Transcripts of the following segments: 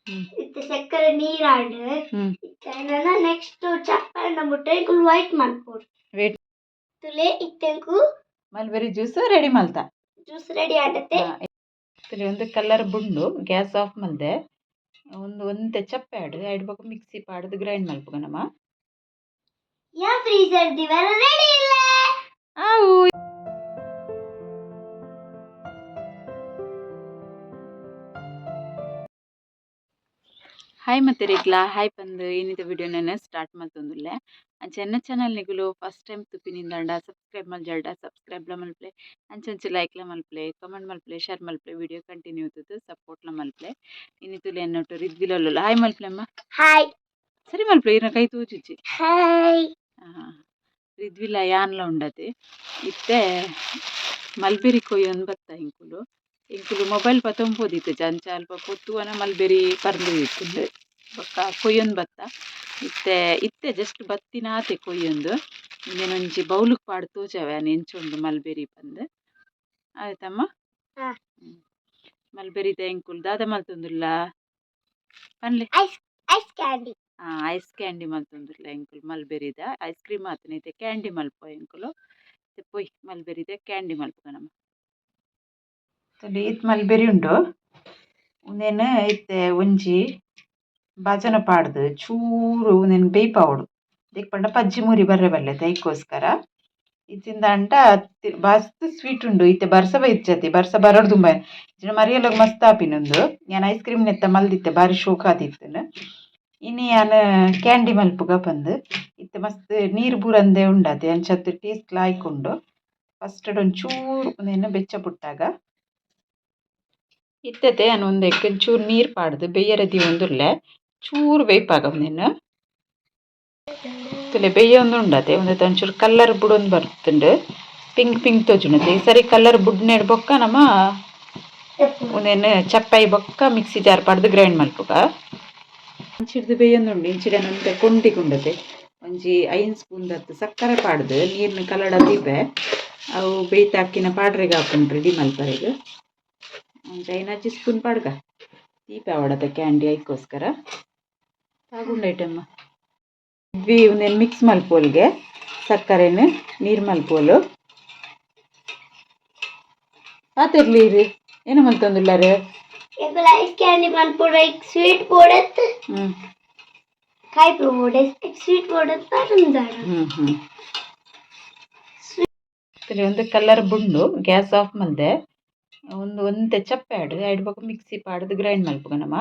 ಹ್ಮ್ ಇತ್ತೆ ಸಕ್ಕರೆ ನೀರಾಡು ಹ್ಮ್ ಇತ್ತೆ ನೆಕ್ಸ್ಟ್ ಚಪ್ಪಂಡ ಮುಟ್ಟೆ ಇಂಕುಲು ವೈಟ್ ಮಲ್ಪೋಡು ವೇಟ್ ತುಲೆ ಇತ್ತೆಂಕು ಮಲ್ಬೆರಿ ಜ್ಯೂಸ್ ರೆಡಿ ಮಲ್ತ ಜ್ಯೂಸ್ ರೆಡಿ ಆಡತ್ತೆ ತುಲೆ ಒಂದು ಕಲರ್ ಬುಂಡು ಗ್ಯಾಸ್ ಆಫ್ ಮಲ್ದೆ ಒಂದು ಒಂತೆ ಚಪ್ಪೆ ಆಡು ಐಡ್ ಬೊಕ ಮಿಕ್ಸಿ ಪಾಡ್ದು ಗ್ರೈಂಡ್ ಮಲ್ಪುಗ ನಮ್ಮ ಯಾ ಫ್ರೀಜರ್ ದಿವರ ರೆಡಿ ಇಲ್ಲ ಆವು ಹಾಯ್ ಮತ್ತೆ ರೇಗ್ಲಾ ಹಾಯ್ ಪಂದು ಏನಿದೆ ವಿಡಿಯೋನ ಸ್ಟಾರ್ಟ್ ಮಲ್ತೊಂದುಲ್ಲೆ ಅಂಚೆನ್ನ ಚಾನಲ್ ನಿಗುಲು ಫಸ್ಟ್ ಟೈಮ್ ತುಪ್ಪಿನಿಂದ ಸಬ್ಸ್ಕ್ರೈಬ್ ಮಲ್ಜಾಡ ಸಬ್ಸ್ಕ್ರೈಬ್ಲ ಮಲ್ಪ್ಲೆ ಅಂಚಂಚೆ ಲೈಕ್ಲ ಮಲ್ಪ್ಲೆ ಕಮೆಂಟ್ ಮಲ್ಪ್ಲೆ ಶೇರ್ ಮಲ್ಪ್ಲೆ ವಿಡಿಯೋ ಕಂಟಿನ್ಯೂ ಇರ್ತದೆ ಸಪೋರ್ಟ್ಲ ಮಲ್ಪ್ಲೆ ಇನ್ನಿತುಲೆ ಎನ್ನೊಟ್ಟು ರಿದ್ವಿಲಲ್ಲ ಹಾಯ್ ಮಲ್ಪ್ಲೆಮ್ಮ ಹಾಯ್ ಸರಿ ಮಲ್ಪ್ಲೆ ಇರ್ನ ಕೈ ತೂಚುಚ್ಚಿ ಹಾಯ್ ರಿದ್ವಿಲ ಯಾನ್ಲ ಉಂಡತೆ ಇತ್ತೆ ಮಲ್ಬೆರಿ ಕೊಯ್ಯೊಂದು ಬತ್ತ ಇಂಕುಲು ಮೊಬೈಲ್ ಪತ್ತೊಂಬೋದಿತ್ತು ಅಂಚ ಅಲ್ಪ ಪೊತ್ತುವನ ಮಲ್ಬೆರಿ ಪರ್ದು ಇತ್ತು ಬೊಕ್ಕ ಕೊಯ್ಯೊಂದು ಬತ್ತ ಇತ್ತೆ ಜಸ್ಟ್ ಬತ್ತಿನಾತೆ ಕೊಯ್ಯೊಂದು ಇನ್ನೇನೊಂಜಿ ಬೌಲುಕ್ ಪಾಡು ತೋಜಾವೆ ಎಂಚೊಂದು ಮಲ್ಬೆರಿ ಪಂದ್ ಆಯ್ತಮ್ಮ ಮಲ್ಬೆರಿದ ಎಂಕುಲು ದಾದ ಮಲ್ತೊಂದುಲ್ಲ ಪನ್ಲೆ ಐಸ್ ಕ್ಯಾಂಡಿ ಐಸ್ ಕ್ಯಾಂಡಿ ಮಲ್ತೊಂದುಲ್ಲ ಎಂಕುಲು ಮಲ್ಬೆರಿದ ಐಸ್ ಕ್ರೀಮ್ ಆತನೈತೆ ಕ್ಯಾಂಡಿ ಮಲ್ಪ ಎಂಕುಲು ಪೊಯ್ ಮಲ್ಬೆರಿದ ಕ್ಯಾಂಡಿ ಮಲ್ಪುಗ ನಮ್ಮ ಇತ್ತು ಮಲ್ಬೆರಿ ಉಂಡು ಉಂದೆನ್ ಇತ್ತೆ ಒಂಜಿ ಭಜನ ಪಾಡ್ದು ಚೂರು ಉಂದೆನ್ ಬೇಯ್ಪಾವೊಡು ದೇಕ್ ಪಜ್ಜಿ ಮೂರಿ ಬರ್ರೆ ಬಲ್ಲೆ ದೈಕೋಸ್ಕರ ಇತ್ತಿಂದ ಅಂಟ ಮಸ್ತ್ ಸ್ವೀಟ್ ಉಂಡು ಇತ್ತೆ ಬರ್ಸ ಬೈತ್ಜತಿ ಬರ್ಸ ಬರಡ್ ದುಂಬ ಇಜಿನ ಮರಿಯಲಗ್ ಮಸ್ತ್ ಆಪಿನೊಂದು ಯಾನ್ ಐಸ್ ಕ್ರೀಮ್ ನೆತ್ತ ಮಲ್ದಿತ್ತೆ ಬಾರಿ ಶೋಕ್ ಆದಿತ್ತುನು ಇನಿ ಯಾನ್ ಕ್ಯಾಂಡಿ ಮಲ್ಪುಗ ಪಂದ್ ಇತ್ತೆ ಮಸ್ತ್ ನೀರ್ ಬೂರಂದೆ ಉಂಡತೆ ಅಂಚತ್ತು ಟೇಸ್ಟ್ ಲಾಯ್ಕ್ ಉಂಡು ಫಸ್ಟ್ ಒಂಚೂರು ಉಂದೆನ್ ಬೆಚ್ಚ ಪುಟ್ಟಾಗ ಇತ್ತತೆ ನಾನು ಒಂದಕ್ಕೆ ಚೂರು ನೀರು ಪಾಡ್ದು ಬೆಯ್ಯರದಿ ಒಂದುರ್ಲೆ ಚೂರು ಬೇಯ್ಪಾಗ ಒಂದೇನು ತುಲೆ ಬೆಯ್ಯ ಒಂದು ಉಂಡತೆ ಒಂದತ್ತೆ ಒಂಚೂರು ಕಲ್ಲರ್ ಬುಡೊಂದು ಬರ್ತುಂಡು ಪಿಂಕ್ ತೋಜುಂಡತೆ ಈ ಸರಿ ಕಲ್ಲರ್ ಬುಡ್ನೆಡ್ ಬೊಕ್ಕ ನಮ್ಮ ಒಂದೇನು ಚಪ್ಪಾಯಿ ಬೊಕ್ಕ ಮಿಕ್ಸಿ ಜಾರ್ ಪಾಡ್ದು ಗ್ರೈಂಡ್ ಮಲ್ಪುಗ ಇಂಚಿಡ್ದು ಬೇಯೊಂದುಂಡು ಇಂಚಿಡನ ಒಂದೆ ಕೊಂಟಿಗುಂಡತೆ ಒಂಜಿ 5 ಸ್ಪೂನ್ ದತ್ತು ಸಕ್ಕರೆ ಪಾಡ್ದು ನೀರ್ನ ಕಲಡ ದೀಪೆ ಅವು ಬೇಯ್ತಾಕಿನ ಪಾಡ್ರೆಗ್ ಹಾಕೊಂಡು ರೆಡಿ ಮಲ್ಪರೆಗ್ ಒಂಜಿ 5 ಸ್ಪೂನ್ ಪಾಡ್ಗ ದೀಪೆ ಆವಡತೆ ಕ್ಯಾಂಡಿ ಐಕೋಸ್ಕರ ತಾಗುಂಡು ಐಟಮ್ಮ ಇದ್ವಿ ಒಂದೇನು ಮಿಕ್ಸ್ ಮಲ್ಪೋಲ್ಗೆ ಸಕ್ಕರೆನ ನೀರು ಮಲ್ಪೋಲು ಪಾತಿರ್ಲಿ ಇದು ಏನು ಮಲ್ತೊಂದುಲ್ಲಾರೆ ಐಸ್ ಕ್ಯಾಂಡಿ ಮಲ್ಪೋಡು ಸ್ವೀಟ್ ಪೋಡತ್ ಕಾಯಿ ಪೋಡೆ ಸ್ವೀಟ್ ಪೋಡತ್ ಪಾಡುಂದಾಡ ಸರಿ ಒಂದು ಕಲರ್ ಬುಂಡು ಗ್ಯಾಸ್ ಆಫ್ ಮಲ್ದೆ ಒಂದು ಒಂತೆ ಚಪ್ಪೆ ಆಡು ಐಡ್ ಬೊಕ ಮಿಕ್ಸಿ ಪಾಡ್ದು ಗ್ರೈಂಡ್ ಮಲ್ಪುಗ ನಮ್ಮ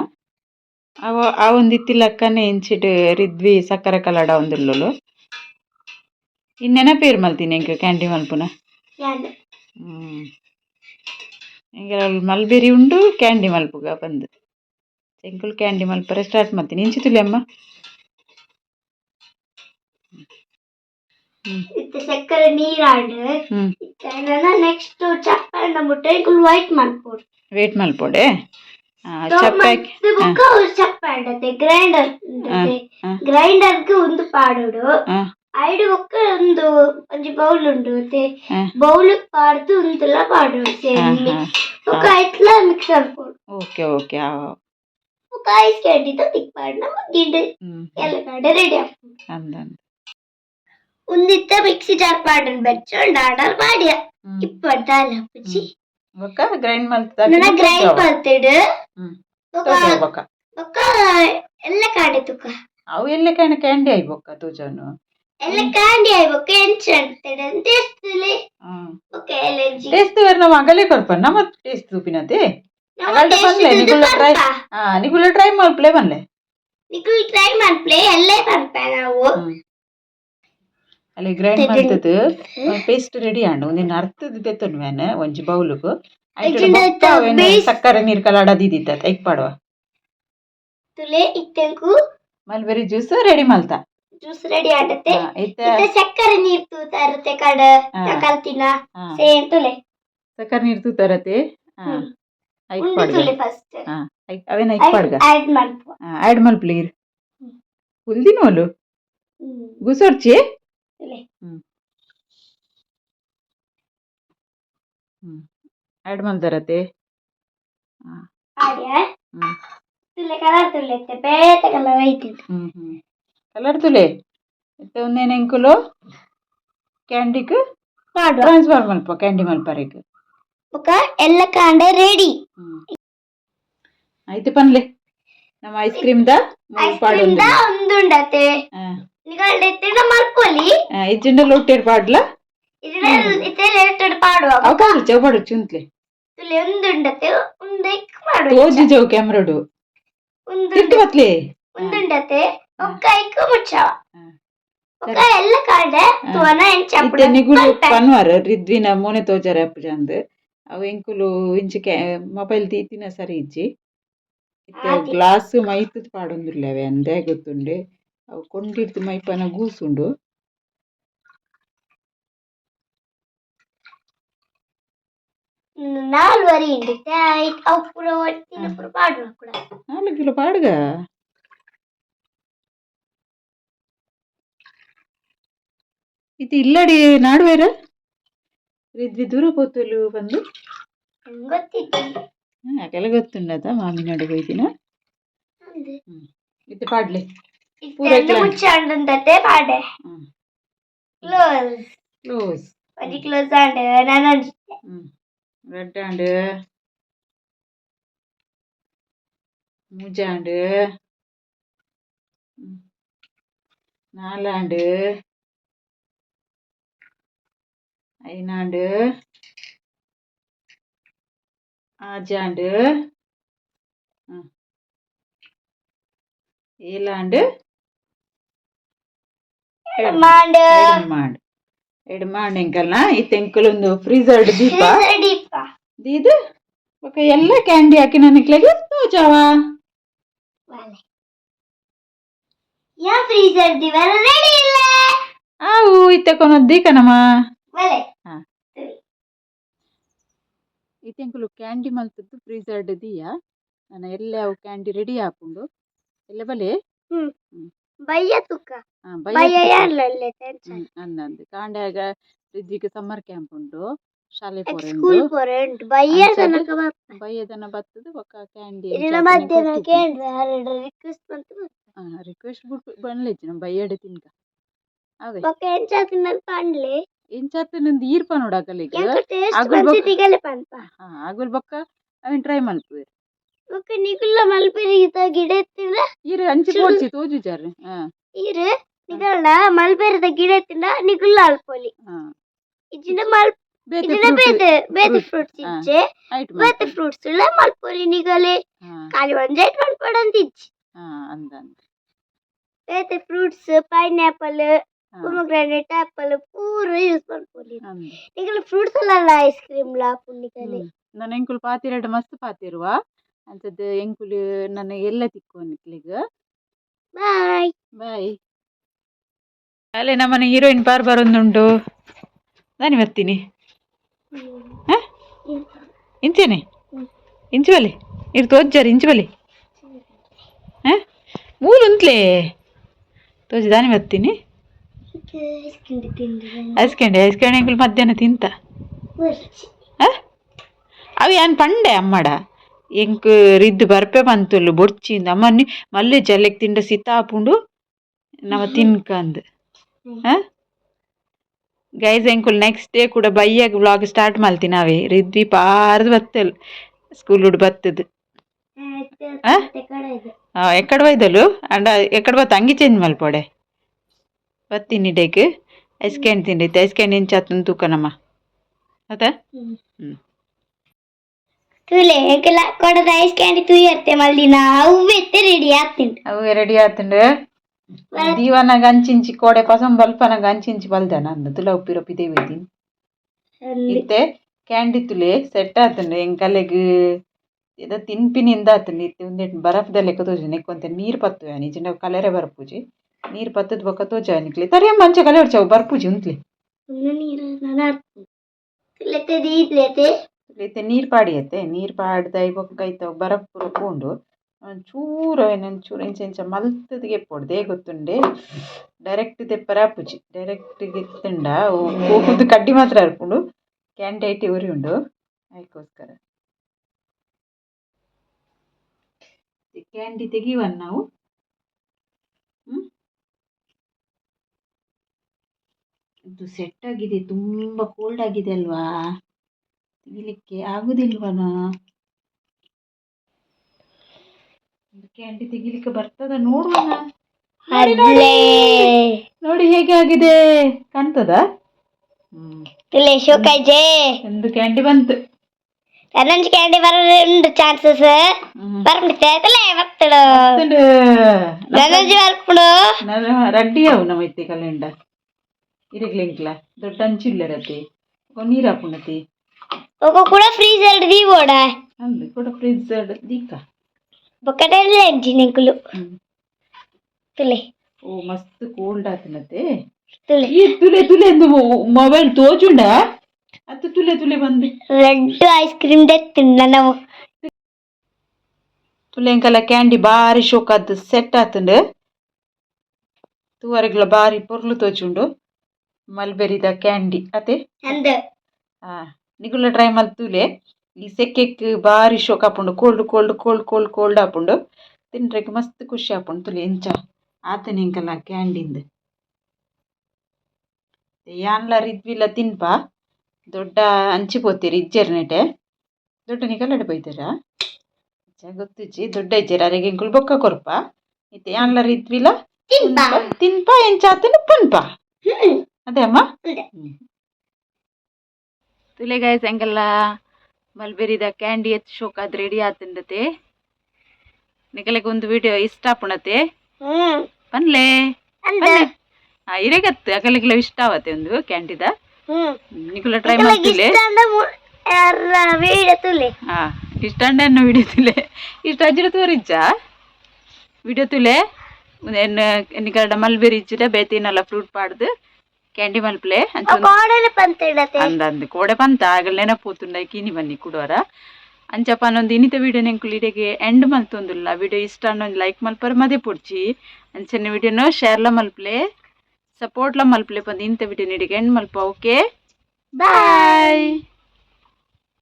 ಆ ಒಂದು ಇತ್ತಿಲಕ್ಕನೆ ಇಂಚಿಟ್ ರಿದ್ವಿ ಸಕ್ಕರೆ ಕಲಡ ಒಂದುಲ್ಲುಲು ಇನ್ನು ನೆನಪೇರು ಮಲ್ತೀನಿ ಎಂಕ್ ಕ್ಯಾಂಡಿ ಮಲ್ಪುನ ಎಂಗೆ ಮಲ್ಬೆರಿ ಉಂಡು ಕ್ಯಾಂಡಿ ಮಲ್ಪುಗ ಬಂದು ಎಂಕುಲು ಕ್ಯಾಂಡಿ ಮಲ್ಪರೆ ಸ್ಟಾರ್ಟ್ ಮಾಡ್ತೀನಿ ಇಂಚಿತುಲೆ ಅಮ್ಮ ಇತ್ತೆ ಸಕ್ಕರೆ ನೀರಾಡು ಇತ್ತೆ ನೆಕ್ಸ್ಟ್ ಚಪ್ಪಂಡ ಮುಟ್ಟೆ ಇಂಕುಲು ವೈಟ್ ಮಲ್ಪೋಡು ವೇಟ್ ಮಲ್ಪೊಡೆ ಚಪ್ಪೆ ಚಪ್ಪಂಡತೆ ಗ್ರೈಂಡರ್ಗೆ ಒಂದು ಪಾಡೋಡು ಐಡು ಒಕ್ಕ ಒಂದು ಒಂಜಿ ಬೌಲ್ ಉಂಡು ಬೌಲ್ ಪಾಡ್ದು ಉಂತುಲ ಪಾಡೋಡು ಒಕ್ಕ ಐಟ್ಲ ಮಿಕ್ಸ್ ಮಲ್ಪೋಡು ಓಕೆ ಓಕೆ ಒಕ್ಕ ಐಸ್ ಕ್ಯಾಂಡಿ ತಿಕ್ ಪಾಡ್ನ ಮುಗಿಂಡು ಎಲ್ಲ ಕಡೆ ರೆಡಿ ಆಗ್ತದೆ ಒಂದಿತ್ತ ಮಿಕ್ಸಿ ಜಾರ್ ಪಾಡನ್ ಬೆಚ್ಚೊಂಡು ಆಡರ್ ಪಾಡ್ಯ ಇಪ್ಪಡ್ತಾಲ ಪುಜಿ ಬೊಕ್ಕ ಗ್ರೈಂಡ್ ಮಲ್ತ ಗ್ರೈಂಡ್ ಮಲ್ತಿಡು ಬೊಕ್ಕ ಎಲ್ಲ ಕಾಡೆ ತುಕ ಅವು ಎಲ್ಲ ಕಾಣ ಕ್ಯಾಂಡಿ ಆಯ್ ಬೊಕ್ಕ ತೂಜನು ಎಲ್ಲ ಕ್ಯಾಂಡಿ ಆಯ್ ಬೊಕ್ಕ ಎಂಚ ಅಂತೆಡ ಟೇಸ್ಟ್ಲೆ ಬೊಕ್ಕ ಎಲ್ಲ ಟೇಸ್ಟ್ ವೇರ್ ನಮ್ಮ ಅಗಲೇ ಕೊರ್ಪನ್ ನಮ್ಮ ಟೇಸ್ಟ್ ತೂಪಿನತೆ ಅಗಲ್ಟ ಬನ್ಲೆ ನಿಗುಲ ಟ್ರೈ ಮಲ್ಪ್ಲೆ ಬನ್ಲೆ ನಿಗುಲ್ ಟ್ರೈ ಮಲ್ಪ್ಲೆ ಎಲ್ಲ ಬನ್ಪೆ ನಾವು ಅಲ್ಲಿ ಗ್ರೈಂಡ್ ಮಾಡ್ತದ್ದು ಪೇಸ್ಟ್ ರೆಡಿ ಆಂಡು ಒಂದಿನ ಅರ್ಥದ ತೆತ್ತೊನ್ವೇನ ಒಂಜಿ ಬೌಲುಗು ಸಕ್ಕರೆ ನೀರು ಕಲಡ ದಿದಿತ್ತ ಐಕ್ ಪಾಡುವ ತುಲೆ ಇತ್ತೆಂಕು ಮಲ್ಬೆರಿ ಜ್ಯೂಸ್ ರೆಡಿ ಮಲ್ತ ಜ್ಯೂಸ್ ರೆಡಿ ಆಡತ್ತೆ ಇತ್ತೆ ಸಕ್ಕರೆ ನೀರು ತೂತಾರತೆ ಕಡ ಕಲ್ತಿನ ಸೇಮ್ ತುಲೆ ಸಕ್ಕರೆ ನೀರು ತೂತಾರತೆ ಐಕ್ ಪಾಡ್ಗ ತುಲೆ ಫಸ್ಟ್ ಅವೇನ ಐಕ್ ಪಾಡ್ಗ ಆಡ್ ಮಲ್ಪ್ಲೀರ್ ಉಲ್ದಿನೋಲು ಗುಸೊರ್ಚಿ ಆಡ್ ಮಲ್ತಾರತೆ ಕಲರ್ ತುಳಿತೆ ಬೇತ ಕಲರ್ ಐತಿ ಕಲರ್ ತುಲೆ ಇತ್ತೆ ಒಂದೇನು ಎಂಕುಲು ಕ್ಯಾಂಡಿಗೆ ಮಾಡುವ ಟ್ರಾನ್ಸ್ಫರ್ ಮಲ್ಪ ಕ್ಯಾಂಡಿ ಮಲ್ಪರೆಗೆ ಬೊಕ ಎಲ್ಲ ಕಾಂಡೆ ರೆಡಿ ಆಯ್ತು ಪನ್ಲೆ ನಮ್ಮ ಐಸ್ ಕ್ರೀಮ್ದ ಐಸ್ ಕ್ರೀಮ್ ದ ಒಂದುಂಡತೆ ನಿಗಲ್ಡೆ ತಿಂಡ ಮಲ್ಪೊಲಿ ಇಜ್ಜಿಂಡ ಲೊಟ್ಟೆರ್ ಪಾಡ್ಲ ಇತ್ತೆ ಲೇಟೆಡ್ ಪಾಡುವ ಪಾಡು ಚೌಪಾಡು ಚುಂತ್ಲೆ ತುಲೆ ಒಂದುಂಡತೆ ಒಂದೈಕ್ ಮಾಡುವ ತೋಜು ಜೌ ಕ್ಯಾಮ್ರಾಡು ತಿರ್ತು ಬತ್ಲೆ ಒಂದುಂಡತೆ ಒಕ್ಕ ಐಕ್ ಮುಚ್ಚವ ಒಕ್ಕ ಎಲ್ಲ ಕಾಂಡೆ ತುವನ ಇತ್ತೆ ಎಂಚಪ್ಪಡ ನಿಗುಲು ಪನ್ವಾರ ರಿದ್ವಿನ ಮೋನೆ ತೋಜಾರ ಅಪ್ಪುಜಂದ್ ಅವು ಎಂಕುಲು ಇಂಚಿ ಮೊಬೈಲ್ ತೀತಿನ ಸರಿ ಇಜ್ಜಿ ಇತ್ತೆ ಗ್ಲಾಸ್ ಮೈತದ್ ಪಾಡೊಂದುಲ್ಲೆವೆ ಅಂದೆ ಗೊತ್ತುಂಡೆ ಅವು ಕೊಂಡಿಡ್ದು ಮೈಪನ ಗೂಸುಂಡು ನಾಲ್ವರಿ ಇಂಡಿತೆ ಅವು ಪೂರ ಒಟ್ಟಿನ ಪೂರ ಪಾಡುವ ಕೂಡ 4 ಕಿಲೋ ಪಾಡ್ಗ ಇದು ಇಲ್ಲಡಿ ನಾಡುವೇರ ರಿದ್ವಿ ದೂರ ಪೋತುಲು ಬಂದು ಗೊತ್ತಿತ್ತು ಯಾಕೆಲ್ಲ ಗೊತ್ತುಂಡದ ಮಾಮಿನಾಡು ಹೋಯ್ದಿನ ಇದು ಪಾಡ್ಲೆ ಇತ್ತೆ ಮುಚ್ಚಂಡಂತೆ ಪಾಡೆ ಕ್ಲೋಸ್ ಕ್ಲೋಸ್ ಪದಿ ಕ್ಲೋಸ್ ಆಂಡೆ ನಾನು ರೆಡ್ ಆಂಡ್ ಮೂಜಾಂಡ್ ನಾಲಾಂಡ್ ಐನಾಂಡ್ ಆಜಾಂಡ್ ಏಲಾಂಡ್ ಮಾಂಡ ಎಡ್ಮಾಂಡ್ ಎಂಕಲ್ನ ಇತ್ತು ಎಂಕಲೊಂದು ಫ್ರೀಜರ್ಡ್ ದೀಪ ದೀಪ ದೀದು ಬೊಕ ಎಲ್ಲ ಕ್ಯಾಂಡಿ ಹಾಕಿ ನನಕ್ಲೆಗೆ ತೋಜಾವ ಯಾ ಫ್ರೀಜರ್ ದಿವರ ರೆಡಿ ಇಲ್ಲ ಆವು ಇತ್ತಕೊನೊಂದು ದೀಕನಮ್ಮ ವಲೆ ಇತ್ತೆಂಕುಲು ಕ್ಯಾಂಡಿ ಮಲ್ತದ್ದು ಫ್ರೀಜರ್ಡ್ ದಿಯ ನಾನು ಎಲ್ಲ ಅವು ಕ್ಯಾಂಡಿ ರೆಡಿ ಹಾಕೊಂಡು ಎಲ್ಲ ಬಲೆ ಬಯ್ಯ ತುಕ ಬಯ್ಯ ಯಾರ್ಲಲ್ಲೇ ಟೆನ್ಷನ್ ಅಂದಂದು ಕಾಂಡ್ಯಾಗ ರಿದ್ವಿಗೆ ಸಮ್ಮರ್ ಕ್ಯಾಂಪ್ ಉಂಟು ಶಾಲೆ ಸ್ಕೂಲ್ ಪೋರೆಂಟ್ ಬಯ್ಯ ತನಕ ಬಯ್ಯದನ ಬರ್ತದೆ ಒಕ್ಕ ಕ್ಯಾಂಡಿ ಇನ್ನ ಮಧ್ಯಾಹ್ನ ಕೇಂದ್ರ ಹರಡ ರಿಕ್ವೆಸ್ಟ್ ಬಂತು ರಿಕ್ವೆಸ್ಟ್ ಬಿಟ್ಟು ಬನ್ಲಿಚ್ಚಿ ನಮ್ಮ ಬಯ್ಯಡೆ ತಿನ್ಕ ಅವೇ ಒಕ್ಕ ಎಂಚಾತಿನಲ್ಲಿ ಪಾಂಡ್ಲೆ ಎಂಚಾತ ನಿಂದು ಈರ್ಪ ನೋಡಕಲಿಗೆ ಟೇಸ್ಟ್ ಬಂತಿಗಲೆ ಪಂಪ ಆಗುಲ್ ಬೊಕ್ಕ ಅವನ್ ಟ್ರೈ ಮಲ್ಪುವೆ ಒಕ್ಕ ನಿಗುಲ್ಲ ಮಲ್ಪೆರಿ ಇತ ಗಿಡ ಎತ್ತಿಂದ ಈರು ಅಂಚಿ ಪೋಡ್ಸಿ ತೋಜು ಜಾರೆ ಈರು ನಿಗಲ್ನ ಮಲ್ಪೆರಿದ ಗಿಡ ಎತ್ತಿಂದ ನಿಗುಲ್ಲ ಅಲ್ಪೊಲಿ ಇಜಿನ ಇಜಿನ ಬೇತೆ ಫ್ರೂಟ್ಸ್ ಇಜ್ಜೆ ಬೇತೆ ಫ್ರೂಟ್ಸ್ ಇಲ್ಲ ಮಲ್ಪೊಲಿ ನಿಗಲೆ ಖಾಲಿ ಒಂಜೈಟ್ ಮಲ್ಪಡಂತ ಇಜ್ಜಿ ಅಂದಂದ ಬೇತೆ ಫ್ರೂಟ್ಸ್ ಪೈನಾಪಲ್ ಪೊಮಗ್ರಾನೇಟ್ ಆಪಲ್ ಪೂರ ಯೂಸ್ ಮಲ್ಪೊಲಿ ನಿಗಲ ಫ್ರೂಟ್ಸ್ ಎಲ್ಲ ಐಸ್ ಕ್ರೀಮ್ ಲಾ ಪುಣ್ಣಿಕಲೆ ನನ್ನ ಎಂಕುಲು ಪಾತಿರಡು ಮಸ್ತ್ ಪಾತಿರುವ ಅಂತದ್ದು ಎಂಕುಲು ನನ್ನ ಎಲ್ಲ ತಿಕ್ಕೋನಿಕ್ಲಿಗ ಬಾಯ್ ಬಾಯ್ ಅಲ್ಲೇ ನಮ್ಮನೆ ಹೀರೋಯಿನ್ ಪಾರ್ ಬರೊಂದುಂಡು ನಾನು ಬರ್ತೀನಿ ಇಂಚೇನೆ ಇಂಚು ಬಲೆ ಇರು ತೋಜ್ಜಾರಿ ಇಂಚು ಬಲೆ ಮೂಲು ಉಂತ್ಲೇ ತೋಜಿ ದಾನಿ ಬರ್ತೀನಿ ಐಸ್ಕಂಡೆ ಎಂಕುಲು ಮಧ್ಯಾಹ್ನ ತಿಂತ ಅವು ಏನು ಪಂಡೆ ಅಮ್ಮಡ ಎಂಕ್ ರಿದ್ದು ಬರ್ಪೆ ಬಂತುಲ್ಲು ಬೊಡ್ಚಿಂದ ಅಮ್ಮನಿ ಮಲ್ಲೆ ಜಲ್ಲೆಗ್ ತಿಂಡ ಸಿತಾಪುಂಡು ನಮ ತಿನ್ಕಂದ್ ಗೈಸ್ ಎಂಕುಲ್ ನೆಕ್ಸ್ಟ್ ಡೇ ಕೂಡ ಬಯ್ಯಾಗ ವ್ಲಾಗ್ ಸ್ಟಾರ್ಟ್ ಮಲ್ತಿನಾವೆ ರಿದ್ವಿ ಪಾರ್ದು ಬತ್ತಲ್ ಸ್ಕೂಲ್ ಹುಡ್ ಬತ್ತದು ಎಕ್ಕಡ ಬೈದಲು ಅಂಡ ಎಕ್ಕಡ ಬತ್ತ ಅಂಗಿ ಚೇಂಜ್ ಮಲ್ಪೊಡೆ ಬತ್ತೀನಿ ಡೇಕ್ ಐಸ್ಕ್ಯಾಂಡ್ ತಿಂಡಿತ್ತು ಐಸ್ಕ್ಯಾಂಡ್ ಇಂಚಾತನ್ ತೂಕನಮ್ಮ ಅದ ತುಲೆ ಏಕಲ ಕೊಡದ ಐಸ್ ಕ್ಯಾಂಡಿ ತುಯ್ಯರ್ತೆ ಮಲ್ದಿನ ಅವ್ವೆತ್ತೆ ರೆಡಿ ಆಗ್ತಿಂಡು ಅವೇ ರೆಡಿ ಆತುಂಡು ದೀವನಾಗ ಅಂಚಿಂಚಿ ಕೋಡೆ ಪಸಂ ಬಲ್ಪನಾಗ ಅಂಚಿಂಚಿ ಬಲ್ದನ ಅಂದ ತುಲ ಉಪ್ಪಿರೊಪ್ಪಿ ದೇವಿದ್ದೀನಿ ಇತ್ತೆ ಕ್ಯಾಂಡಿ ತುಲೆ ಸೆಟ್ ಆತುಂಡು ಎಂಕಲೆಗ್ ಇದ ತಿನ್ಪಿನಿಂದ ಆತುಂಡು ಇತ್ತೆ ಒಂದೆಟ್ ಬರಫ್ದ ಲೆಕ್ಕ ತೋಜು ನೆಕ್ಕೊಂತೆ ನೀರು ಪತ್ತುವೆ ನಿಜಂಡ ಕಲರೆ ಬರ್ಪುಜಿ ನೀರು ಪತ್ತದ ಬೊಕ್ಕ ತೋಜ ನಿಕ್ಲಿ ತರಿಯ ಮಂಚ ಕಲೆ ಹೊಡ್ಚಾವು ಬರ್ಪುಜಿ ಉಂತ್ಲಿ ಇತ್ತೆ ನೀರು ಪಾಡಿಯತ್ತೆ ನೀರು ಪಾಡ್ದ ಬೊಕ್ಕ ಐತ ಬರಫ್ ಪೂರ ಪೋಂಡು ಒಂಚೂರು ಒಂಚೂರು ಇಂಚ ಮಲ್ತದಿಗೆ ಎಪ್ಪೊಡ್ದೆ ಗೊತ್ತುಂಡೆ ಡೈರೆಕ್ಟ್ ತೆಪ್ಪರ ಪುಜಿ ಡೈರೆಕ್ಟ್ ಗೆತ್ತಂಡ ಹೋಗುದು ಕಡ್ಡಿ ಮಾತ್ರ ಹರ್ಕೊಂಡು ಕ್ಯಾಂಡಿ ಐಟಿ ಉರಿ ಉಂಡು ಅದಕ್ಕೋಸ್ಕರ ಕ್ಯಾಂಡಿ ತೆಗಿಯುವ ನಾವು. ಇದು ಸೆಟ್ ಆಗಿದೆ, ತುಂಬಾ ಕೋಲ್ಡ್ ಆಗಿದೆ ಅಲ್ವಾ, ತೆಗಿಲಿಕ್ಕೆ ಆಗುದಿಲ್ವನಾ? ಕ್ಯಾಂಡಿ ತೆಗಿಲಿಕ್ಕೆ ಬರ್ತದ ನೋಡುವನ. ನೋಡಿ ಹೇಗೆ ಆಗಿದೆ, ಕಾಣ್ತದ? ಒಂದು ಕ್ಯಾಂಡಿ ಬಂತು. ಕ್ಯಾಂಡಿ ಬರೋ ಚಾನ್ಸಸ್ ರೆಡ್ಡಿ ಅವು ನಮ್ಮ ಇತ್ತೆ ಕಲೆಂಡ ಇರಗ್ಲಿಂಕ್ಲ ದೊಡ್ಡ ಅಂಚಿಲ್ಲರತಿ ನೀರು ಹಾಕೊಂಡತಿ ಕೂಡ ಫ್ರೀಜರ್ ದೀವೋಡ ಅಂದು ಕೂಡ ಫ್ರೀಜರ್ ದೀಕ ಬೊಕ್ಕಟೆಲ್ಲ ಎಂಜಿನಿಂಕುಲು ತುಲೆ ಓ ಮಸ್ತ್ ಕೋಲ್ಡ್ ಆತನತೆ ಈ ತುಲೆ ತುಲೆ ಎಂದು ಮೊಬೈಲ್ ತೋಜುಂಡ ಅದು ತುಲೆ ತುಲೆ ಬಂದು ರೆಡ್ ಐಸ್ ಕ್ರೀಮ್ ತೆತ್ತಿಂಡ ನಾವು ತುಲೆಂಕಲ ಕ್ಯಾಂಡಿ ಬಾರಿ ಶೋಕಾದ್ ಸೆಟ್ ಆತಂಡು ತೂವರೆಗ್ಲ ಬಾರಿ ಪೊರ್ಲು ತೋಜುಂಡು ಮಲ್ಬೆರಿದ ಕ್ಯಾಂಡಿ ಅತೆ ನಿಗುಲ ಟ್ರೈ ಮಲ್ತುಲೆ ಈ ಸೆಕ್ಕೆಕ್ ಬಾರಿ ಶೋಕ್ ಆಪುಂಡು cold cold cold cold cold ಆಪುಂಡು ತಿನ್ರೆಗ್ ಮಸ್ತ್ ಖುಷಿ ಆಪುಂಡು ತುಲೆ ಎಂಚ ಆತನ ಎಂಕಲ್ಲ ಕ್ಯಾಂಡಿಂದು ಯಾನ್ಲ ರಿದ್ವಿಲ್ಲ ತಿನ್ಪ ದೊಡ್ಡ ಹಂಚಿಪೋತೀರಿ ಇಜ್ಜೆರ್ನೆಟೆ ದೊಡ್ಡ ನಿಕಲಡೆ ಬೈತಾರ ಗೊತ್ತಿಜ್ಜಿ ದೊಡ್ಡ ಇಜ್ಜೆರ್ ಅರೆಗೆ ಎಂಕುಲು ಬೊಕ್ಕ ಕೊರ್ಪ ಇತ್ತೆ ಯಾನ್ಲ ರಿದ್ವಿಲ್ಲ ತಿನ್ಪ ಎಂಚಾತನ ಪುನ್ಪ ಅದೇ ಅಮ್ಮ ತುಲೆ ಗಾಯ್ಸ್ ಎಂಕಲ್ಲ ಮಲ್ಬೆರಿದ ಕ್ಯಾಂಡಿ ಎತ್ ಶೋಕ್ ಆದ್ ರೆಡಿ ಆತಂಡತೆ ನಿಕಲೆಗ್ ಒಂದು ವಿಡಿಯೋ ಇಷ್ಟ ಆಪುಣತೆ ಪನ್ಲೆ ಇರೆಗತ್ತೆ ಅಕಲೆಗ್ಲ ಇಷ್ಟ ಆವತ್ತೆ ಒಂದು ಕ್ಯಾಂಡಿದ ನಿಕುಲ ಟ್ರೈ ಮಾಡ್ತಿಲೆ ಹಾ ಇಷ್ಟ ಅಂಡನ್ನು ವಿಡಿಯೋ ತುಲೆ ಇಷ್ಟ ಅಜ್ಜಿರ ತೋರಿಜ್ಜ ವಿಡಿಯೋ ತುಲೆ ನಿಕಲ್ಡ ಮಲ್ಬೆರಿ ಇಜ್ಜಿರ ಬೇತೇನಲ್ಲ ಫ್ರೂಟ್ ಪಾಡ್ದು ಕ್ಯಾಂಡಿ ಮಲ್ಪಲೆ ಅಂದಂದು ಕೋಡೆ ಪಂತ ಆಗಲ್ ನೆನಪೋತುಂಡ ಕಿನಿ ಬನ್ನಿ ಕುಡೋರ ಅಂಚಪ್ಪ ಅನ್ನೊಂದು ಇನ್ನಿತ ವಿಡಿಯೋ ನೆಂಕುಲು ಇಡೆಗೆ ಎಂಡ್ ಮಲ್ತೊಂದುಲ್ಲ ವಿಡಿಯೋ ಇಷ್ಟ ಅನ್ನೊಂದು ಲೈಕ್ ಮಲ್ಪರ ಮದೆ ಪುಡ್ಚಿ ಅಂಚನೆ ವಿಡಿಯೋನ ಶೇರ್ಲ ಮಲ್ಪಲೆ ಸಪೋರ್ಟ್ಲ ಮಲ್ಪಲೆ ಪಂದು ಇಂಥ ವಿಡಿಯೋ ನಿಡಿಗೆ ಎಂಡ್ ಮಲ್ಪ ಓಕೆ ಬಾಯ್.